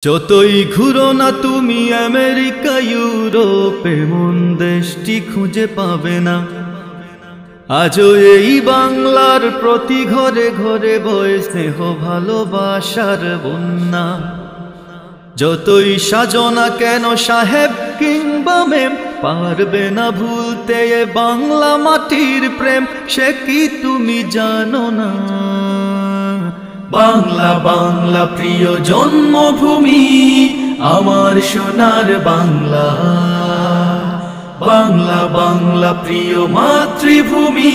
যতই ঘুরো না তুমি আমেরিকা ইউরোপে, মন দেশটি খুঁজে পাবে না। আজও এই বাংলার প্রতি ঘরে ঘরে বয়ে স্নেহ ভালোবাসার বন্যা। যতই সাজনা কেন সাহেব কিংবা মেম, পারবে না ভুলতে এ বাংলা মাটির প্রেম। সে কি তুমি জানো না? বাংলা বাংলা প্রিয় জন্মভূমি, আমার সোনার বাংলা। বাংলা বাংলা প্রিয় মাতৃভূমি,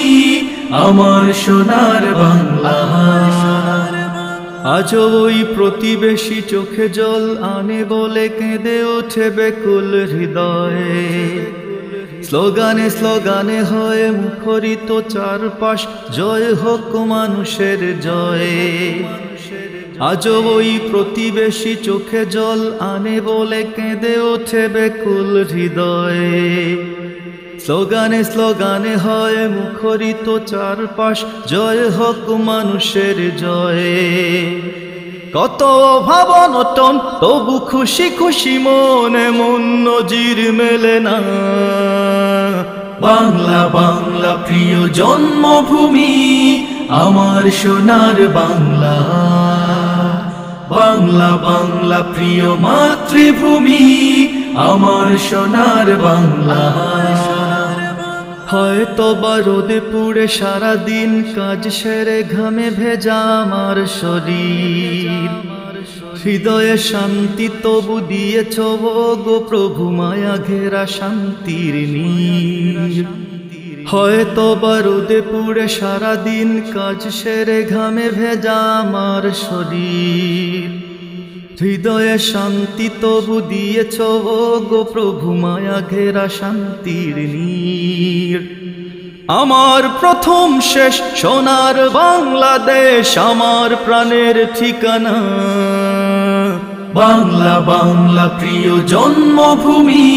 আমার সোনার বাংলা। আজও ওই প্রতিবেশী চোখে জল আনে বলে কেঁদে ওঠে বেকুল হৃদয়ে। স্লোগানে স্লোগানে হয় মুখরিত চারপাশ, জয় হোক মানুষের জয়। আজও ওই প্রতিবেশী চোখে জল আনে বলে কেঁদে ওঠে বেকুল হৃদয়ে। স্লোগানে স্লোগানে হয় মুখরিত চারপাশ, জয় হোক মানুষের জয়। কত ভাবনটন তবু খুশি খুশি মনে, মন নজির মেলে না। বাংলা বাংলা প্রিয় জন্মভূমি, আমার সোনার বাংলা। বাংলা বাংলা প্রিয় মাতৃভূমি, আমার সোনার বাংলা। হয়তো বা রোদে পুড়ে সারাদিন কাজ সেরে ঘামে ভেজা আমার শরীর, হৃদয়ে শান্তি তবু দিয়েছ গো প্রভু মায়া ঘেরা শান্তির নীর। হয়তো বা রোদে পুড়ে সারাদিন কাজ সেরে ঘামে ভেজা আমার শরীর, হৃদয়ে শান্তি তবু দিয়েছ গো প্রভু মায়া ঘেরা শান্তির নীর। আমার প্রথম শেষ সোনার বাংলাদেশ, আমার প্রাণের ঠিকানা। বাংলা বাংলা প্রিয় জন্মভূমি,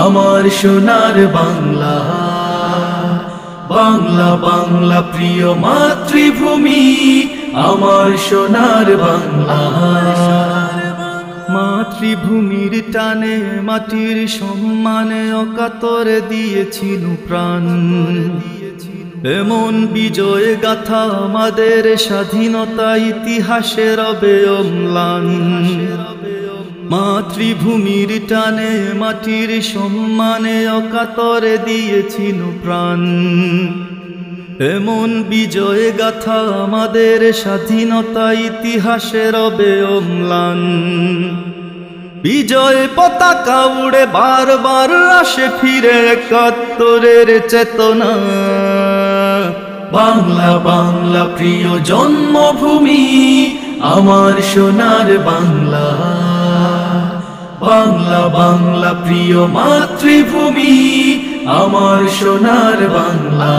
আমার সোনার বাংলা। বাংলা বাংলা প্রিয় মাতৃভূমি, আমার সোনার বাংলা। মাতৃভূমির টানে মাটির সম্মানে অকাতরে দিয়েছিল প্রাণ। এমন বিজয় গাথা আমাদের স্বাধীনতা ইতিহাসে রবে অম্লান। মাতৃভূমির টানে মাটির সম্মানে অকাতরে দিয়েছিল প্রাণ। এমন বিজয় গাথা আমাদের স্বাধীনতা ইতিহাসে রবে অম্লান। বিজয় পতাকা উড়ে বারবার আসে ফিরে একাত্তরের চেতনা। বাংলা বাংলা প্রিয় জন্মভূমি, আমার সোনার বাংলা। বাংলা বাংলা প্রিয় মাতৃভূমি, আমার সোনার বাংলা।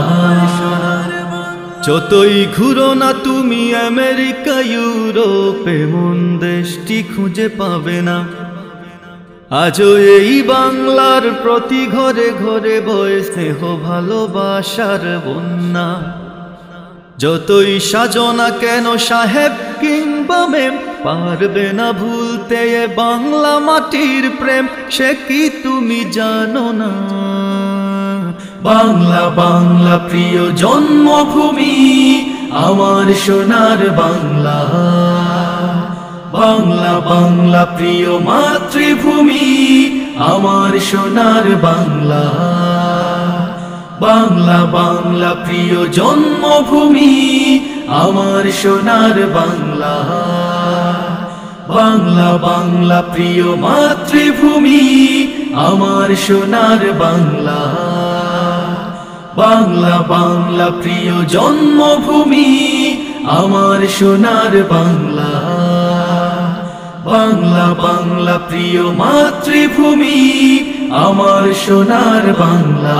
যতই ঘুরো না তুমি আমেরিকা ইউরোপে, মন দেশটি খুঁজে পাবে না। আজও এই বাংলার প্রতি ঘরে ঘরে বয়ে স্নেহ ভালোবাসার বন্যা। যতই সাজনা কেন সাহেব কিংবা মেম, পারবে না ভুলতে এ বাংলা মাটির প্রেম। সে কি তুমি জানো না? বাংলা বাংলা প্রিয় জন্মভূমি, আমার সোনার বাংলা। বাংলা বাংলা প্রিয় মাতৃভূমি, আমার সোনার বাংলা। বাংলা বাংলা প্রিয় জন্মভূমি, আমার সোনার বাংলা। বাংলা বাংলা প্রিয় মাতৃভূমি, আমার সোনার বাংলা। বাংলা বাংলা প্রিয় জন্মভূমি, আমার সোনার বাংলা। বাংলা বাংলা প্রিয় মাতৃভূমি, আমার সোনার বাংলা।